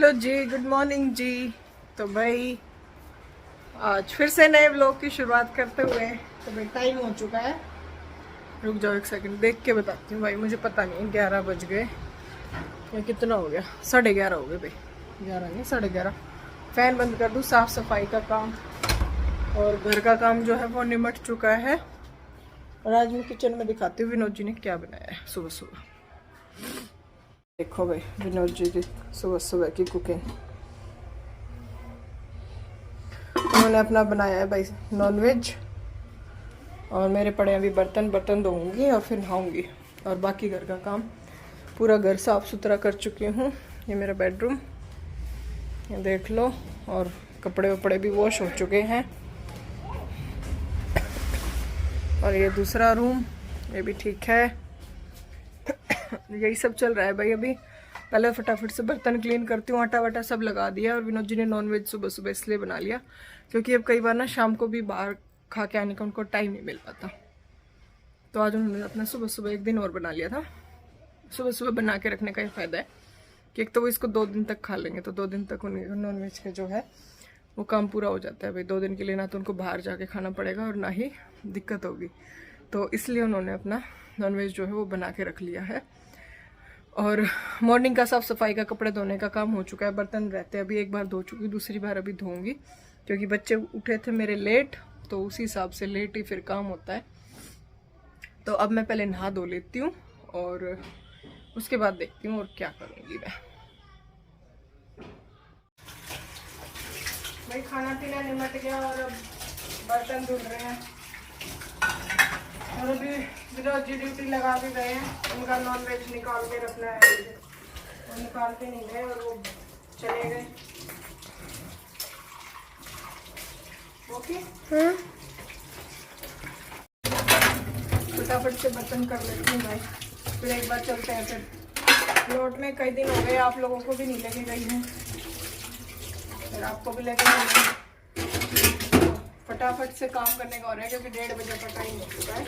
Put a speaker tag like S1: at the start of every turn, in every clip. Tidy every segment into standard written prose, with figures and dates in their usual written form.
S1: Hello जी, good morning जी। तो भाई आज फिर से नए व्लॉग की शुरुआत करते हुए तो भाई टाइम हो चुका है। रुक जाओ एक सेकंड, देख के बताती हूँ भाई। मुझे पता नहीं 11 बज गए या कितना हो गया, 11:30 हो गए भाई। 11 नहीं 11:30। फैन बंद कर दूँ। साफ सफाई का काम और घर का काम जो है वो निमट चुका है। और आज मैं किचन में दिखाती हूँ विनोद जी ने क्या बनाया है सुबह सुबह। देखो भाई विनोद जी की सुबह सुबह की कुकिंग। उन्होंने अपना बनाया है भाई नॉनवेज। और मेरे पड़े अभी बर्तन धोऊंगी और फिर नहाऊंगी। और बाकी घर का काम, पूरा घर साफ सुथरा कर चुकी हूँ। ये मेरा बेडरूम, ये देख लो। और कपड़े वपड़े भी वॉश हो चुके हैं। और ये दूसरा रूम, ये भी ठीक है। यही सब चल रहा है भाई अभी। पहले फटाफट से बर्तन क्लीन करती हूँ। आटा वाटा सब लगा दिया। और विनोद जी ने नॉनवेज सुबह सुबह इसलिए बना लिया क्योंकि अब कई बार ना शाम को भी बाहर खा के आने का उनको टाइम नहीं मिल पाता। तो आज उन्होंने अपना सुबह सुबह एक दिन और बना लिया था। सुबह सुबह बना के रखने का ये फ़ायदा है कि एक तो वो इसको 2 दिन तक खा लेंगे, तो 2 दिन तक उन्हें नॉनवेज का जो है वो काम पूरा हो जाता है भाई। 2 दिन के लिए ना तो उनको बाहर जाके खाना पड़ेगा और ना ही दिक्कत होगी। तो इसलिए उन्होंने अपना नॉनवेज जो है वो बना के रख लिया है। और मॉर्निंग का साफ़ सफाई का, कपड़े धोने का काम हो चुका है। बर्तन रहते हैं, अभी एक बार धो चुकी, दूसरी बार अभी धोऊंगी क्योंकि बच्चे उठे थे मेरे लेट। तो उसी हिसाब से लेट ही फिर काम होता है। तो अब मैं पहले नहा धो लेती हूँ और उसके बाद देखती हूँ और क्या करूँगी मैं। भाई खाना पीना निमट गया और अब बर्तन धुल रहे हैं। और अभी विनोद जी ड्यूटी लगा भी गए हैं। उनका नॉनवेज निकाल के रखना है। वो निकालते नहीं गए और वो चले गए। ओके फटाफट से बर्तन कर लेती हूँ भाई, फिर एक बार चलते हैं। फिर लौट में कई दिन हो गए, आप लोगों को भी नहीं लेके गई हूँ, फिर आपको भी लेके गई। फटाफट से काम करने का हो रहा है क्योंकि 1:30 बजे का टाइम हो चुका है।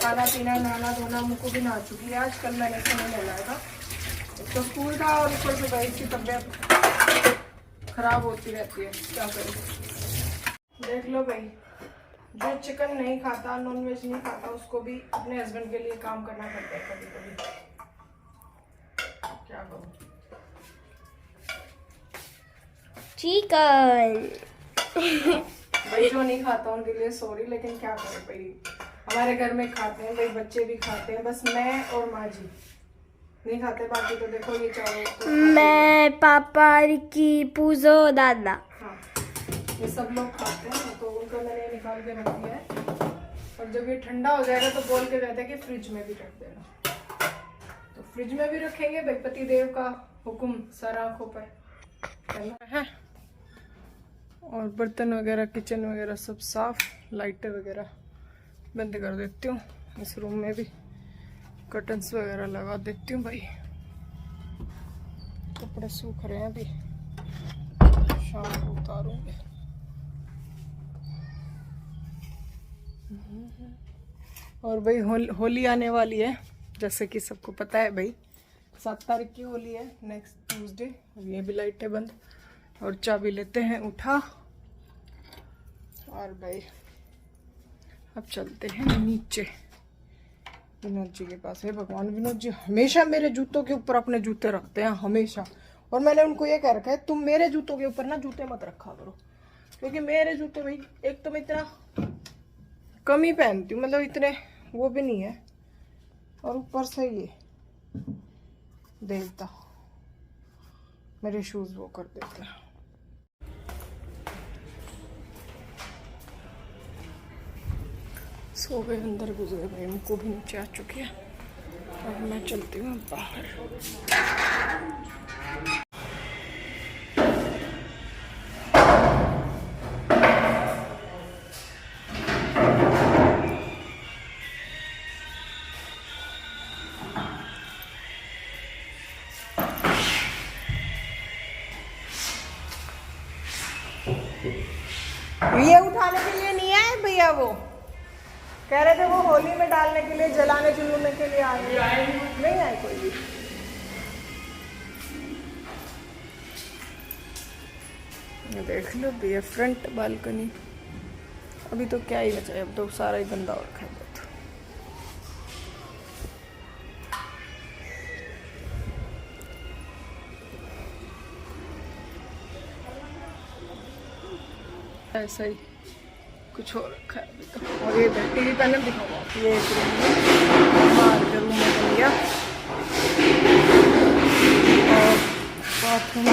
S1: खाना पीना नहाना धोना मुझको भी नहा चुकी है। आज कल मैंने से नहीं नहलाया था, तो स्कूल था और ऊपर से भाई की तबीयत खराब होती रहती है, क्या करें। देख लो भाई, जो चिकन नहीं खाता, नॉनवेज नहीं खाता, उसको भी अपने हस्बैंड के लिए काम करना पड़ता है कभी कभी। क्या करूं।
S2: चिकन
S1: भाई जो नहीं खाता उनके लिए सॉरी, लेकिन क्या करें भाई, हमारे घर में खाते हैं भाई, बच्चे भी खाते हैं। बस मैं और माँ जी नहीं खाते, बाकी तो देखो ये चावल
S2: मैं पापा की पूजो दादा।
S1: हाँ ये सब लोग खाते हैं। तो उनको मैंने निकाल के रख दिया है। और जब ये ठंडा हो जाएगा तो बोल के कहते हैं कि फ्रिज में भी रख देना। तो फ्रिज में भी रखेंगे भाई, पति देव का हुक्म सर आंखों पर करना है। और बर्तन वगैरह, किचन वगैरह सब साफ, लाइटें वगैरह बंद कर देती हूँ। इस रूम में भी कर्टन्स वगैरह लगा देती हूँ भाई। कपड़े सूख रहे हैं, अभी शाम को उतारूंगी। और भाई होली आने वाली है, जैसे कि सबको पता है भाई। 7 तारीख की होली है, नेक्स्ट ट्यूसडे। ये भी लाइटें बंद और चाबी लेते हैं उठा। और भाई अब चलते हैं नीचे विनोद जी के पास। है भगवान, विनोद जी हमेशा मेरे जूतों के ऊपर अपने जूते रखते हैं, हमेशा। और मैंने उनको ये कह रखा है तुम मेरे जूतों के ऊपर ना जूते मत रखा करो, क्योंकि मेरे जूते भाई एक तो मैं इतना कम ही पहनती हूँ, मतलब इतने वो भी नहीं है। और ऊपर से ये देवता मेरे शूज वो कर देते हैं। सो गए, अंदर गुजरे भाई, उनको भी नीचे आ चुकी है। अब मैं चलती हूँ बाहर। ये उठाने के लिए नहीं आए भैया, वो कह रहे थे वो होली में डालने के लिए, जलाने जुलूने के लिए आए, नहीं आए कोई भी। ये देख लो भी है फ्रंट बालकनी। अभी तो क्या ही बचा है, अब तो सारा ही गंदा हो रखा है बहुत। ऐसा ही कुछ हो रखा है अभी तो। और ये टीवी पैनल दिखाऊंगा, ये एक रूम में, बाहर के रूम में बन गया और बाथरूम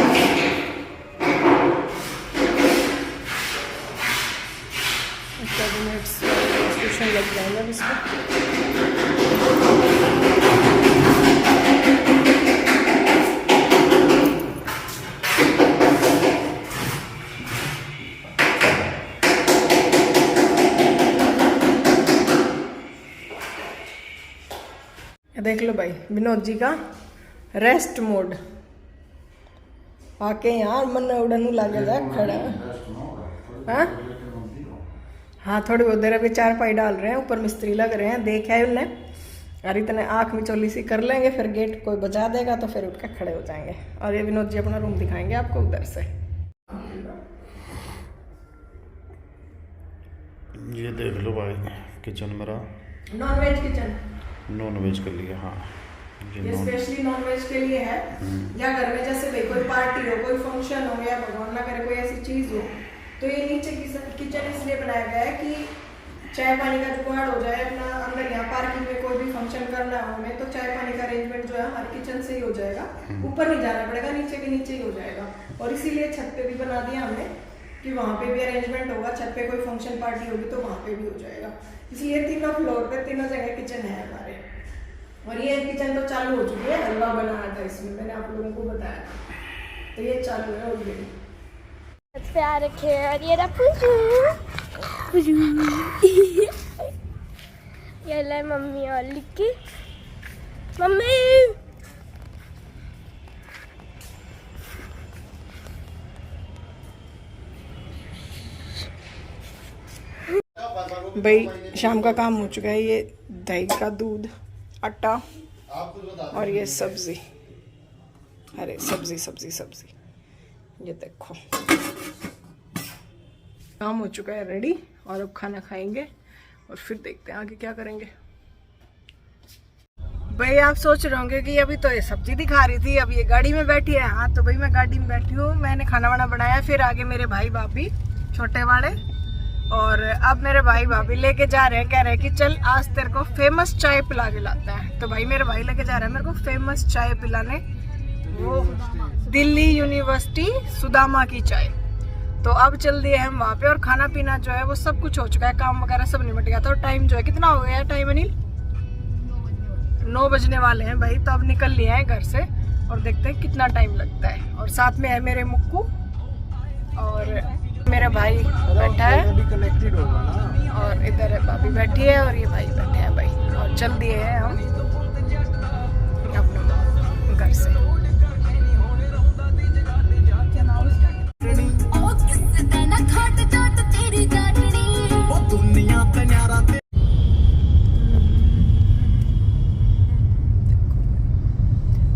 S1: कैबिनेट्स स्टेशन लग जाएगा इसमें। देख लो भाई विनोद जी का रेस्ट मोड आके यार मन उड़न लागे जा खड़ा है। हाँ थोड़ी बहुत देर अभी चार पाई डाल रहे हैं, ऊपर मिस्त्री लग रहे हैं, देखा है उन्हें। और इतने आँख में चोली सी कर लेंगे, फिर गेट कोई बजा देगा तो फिर उठ के खड़े हो जाएंगे। और ये विनोद जी अपना रूम दिखाएंगे आपको उधर से।
S3: ये देख लो भाई किचन मेरा
S1: non veg kitchen,
S3: non veg के लिए। हाँ
S1: ये स्पेशली नॉन वेज के लिए है। या घर में जैसे भाई कोई पार्टी हो, कोई फंक्शन हो, या भगवान ना करे कोई ऐसी चीज हो, तो ये नीचे किचन इसलिए बनाया गया है कि चाय पानी का जुगाड़ हो जाए अपना। अंदर यहाँ पार्किंग में कोई भी फंक्शन करना हो हमें, तो चाय पानी का अरेंजमेंट जो है हमारे किचन से ही हो जाएगा, ऊपर नहीं जाना पड़ेगा, नीचे के नीचे ही हो जाएगा। और इसीलिए छत पे भी बना दिया हमने कि वहाँ पे भी अरेंजमेंट होगा, छत पे कोई फंक्शन पार्टी होगी तो वहाँ पे भी हो जाएगा। इसलिए तीनों फ्लोर पे तीनों जगह किचन है हमारे। और ये किचन तो चालू हो चुकी है, हलवा बनाया था इसमें, मैंने आप लोगों को बताया था, तो ये चालू है ऑलरेडी।
S2: प्यार रखे और ये पुजू ये ले मम्मी और लिखी मम्मी।
S1: भाई शाम का काम हो चुका है। ये दही का दूध, आटा और ये सब्जी, अरे सब्जी सब्जी सब्जी, ये देखो काम हो चुका है रेडी। और अब खाना खाएंगे और फिर देखते हैं आगे क्या करेंगे। भाई आप सोच रहे होंगे कि अभी तो ये सब्जी दिखा रही थी, अब ये गाड़ी में बैठी है। हाँ तो भाई मैं गाड़ी में बैठी हूँ, मैंने खाना वाना बनाया, फिर आगे मेरे भाई भाभी छोटे वाले, और अब मेरे भाई भाभी लेके जा रहे हैं, कह रहे हैं कि चल आज तेरे को फेमस चाय पिला के लाता है। तो भाई मेरे भाई लेके जा रहे हैं मेरे को फेमस चाय पिलाने, वो दिल्ली यूनिवर्सिटी सुदामा की चाय। तो अब चल दिए हम वहाँ पे, और खाना पीना जो है वो सब कुछ हो चुका है, काम वगैरह सब निपट गया था। और टाइम जो है कितना हो गया है टाइम अनिल? 9 बजने वाले हैं भाई। तो अब निकल लिए हैं घर से और देखते हैं कितना टाइम लगता है। और साथ में है मेरे मुक्कू और मेरा भाई बैठा है, और इधर है भाभी बैठी है, और ये भाई बैठे हैं भाई। और चल दिए हैं हम अपने घर से।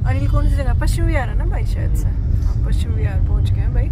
S1: अनिल कौन सी जगह? पश्चिम विहार है ना भाई शायद से। हाँ पश्चिम विहार पहुंच गए हैं भाई।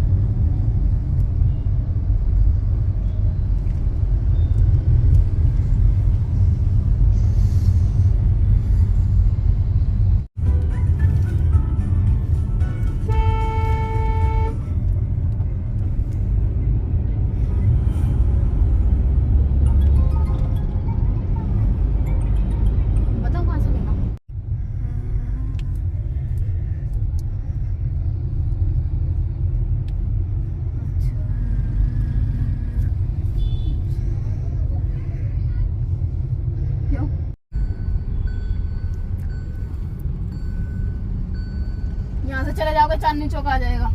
S4: यहाँ से चले जाओगे चांदनी चौक आ जाएगा।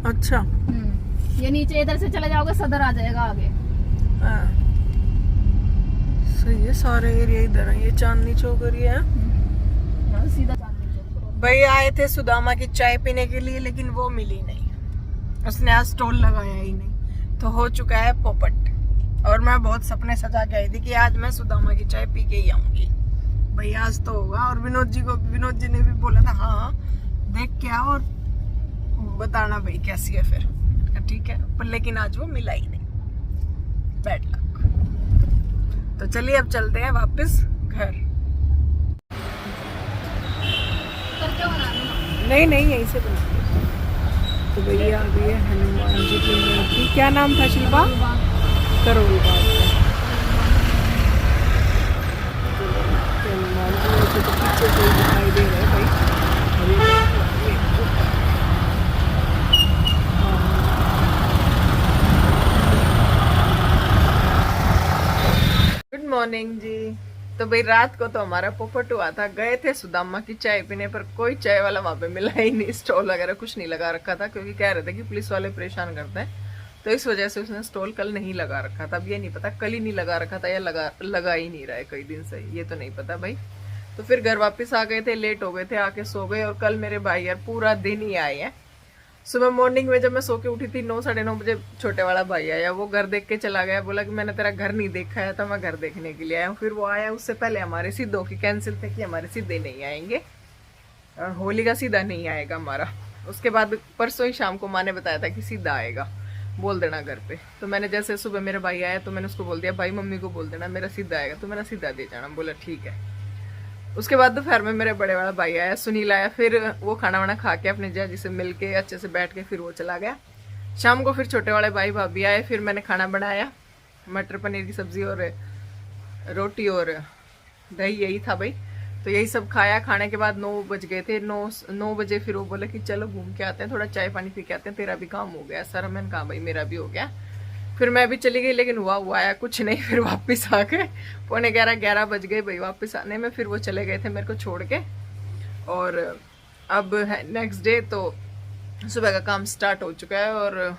S1: अच्छा
S4: ये नीचे इधर से चले जाओगे सदर आ जाएगा आगे।
S1: हाँ सही है, सारे एरिया इधर है। ये चांदनी चौक एरिया है।
S4: यहाँ से सीधा चांदनी चौक।
S1: भाई आए थे सुदामा की चाय पीने के लिए, लेकिन वो मिली नहीं, उसने आज स्टॉल लगाया ही नहीं। तो हो चुका है पोपट। और मैं बहुत सपने सजा के आई थी कि आज मैं सुदामा की चाय पी के ही आऊंगी भाई, आज तो होगा। और विनोद जी ने भी बोला था हाँ देख के आओ और बताना भाई कैसी है। फिर ठीक है, पर लेकिन आज वो मिला ही नहीं, बैड लक। तो चलिए अब चलते हैं वापस घर।
S4: करके बना लूँ।
S1: नहीं नहीं, यहीं से बना। तो भैया अभी है हनुमान जी की मूर्ति, क्या नाम था शिल्पा? करोल बाग का। हनुमान जी वैसे तो पीछे कोई दिखाई दे रहे हैं भाई। गुड मॉर्निंग जी। तो भाई रात को तो हमारा पोपट हुआ था, गए थे सुदामा की चाय पीने, पर कोई चाय वाला वहां पे मिला ही नहीं, स्टॉल वगैरह कुछ नहीं लगा रखा था, क्योंकि कह रहे थे कि पुलिस वाले परेशान करते हैं, तो इस वजह से उसने स्टॉल कल नहीं लगा रखा था। अब ये नहीं पता कल ही नहीं लगा रखा था या लगा ही नहीं रहा है कई दिन से, ये तो नहीं पता भाई। तो फिर घर वापस आ गए थे, लेट हो गए थे, आके सो गए। और कल मेरे भाई यार पूरा दिन ही आए हैं। सुबह मॉर्निंग में जब मैं सो के उठी थी 9 साढ़े 9 बजे, छोटे वाला भाई आया, वो घर देख के चला गया, बोला कि मैंने तेरा घर नहीं देखा है, तो मैं घर देखने के लिए आया हूँ। फिर वो आया, उससे पहले हमारे सिद्धों की कैंसिल थे कि हमारे सीधे नहीं आएंगे, और होली का सीधा नहीं आएगा हमारा। उसके बाद परसों ही शाम को माँ ने बताया था कि सीधा आएगा, बोल देना घर पे। तो मैंने जैसे सुबह मेरा भाई आया तो मैंने उसको बोल दिया, भाई मम्मी को बोल देना मेरा सीधा आएगा, तो मेरा सीधा दे जाना। बोला ठीक है। उसके बाद दोपहर में मेरे बड़े वाला भाई आया, सुनील आया, फिर वो खाना वाना खा के अपने जीजा जी से मिल के अच्छे से बैठ के फिर वो चला गया। शाम को फिर छोटे वाले भाई भाभी आए, फिर मैंने खाना बनाया, मटर पनीर की सब्जी और रोटी और दही, यही था भाई। तो यही सब खाया। खाने के बाद 9 बज गए थे। 9 बजे फिर वो बोले कि चलो घूम के आते हैं, थोड़ा चाय पानी पी के आते हैं, तेरा भी काम हो गया सर। मैंने कहा भाई मेरा भी हो गया। फिर मैं भी चली गई, लेकिन हुआ आया कुछ नहीं। फिर वापस आ गए, 11:45 बज गए भाई वापस आने में। फिर वो चले गए थे मेरे को छोड़ के। और अब है नेक्स्ट डे, तो सुबह का काम स्टार्ट हो चुका है। और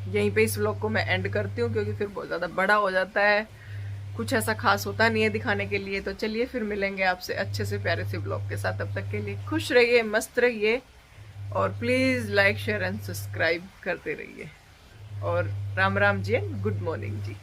S1: यहीं पे इस व्लॉग को मैं एंड करती हूँ, क्योंकि फिर बहुत ज़्यादा बड़ा हो जाता है, कुछ ऐसा खास होता नहीं है दिखाने के लिए। तो चलिए फिर मिलेंगे आपसे अच्छे से प्यारे से व्लॉग के साथ। तब तक के लिए खुश रहिए, मस्त रहिए, और please like share and subscribe करते रहिए। और Ram Ram ji and good morning ji.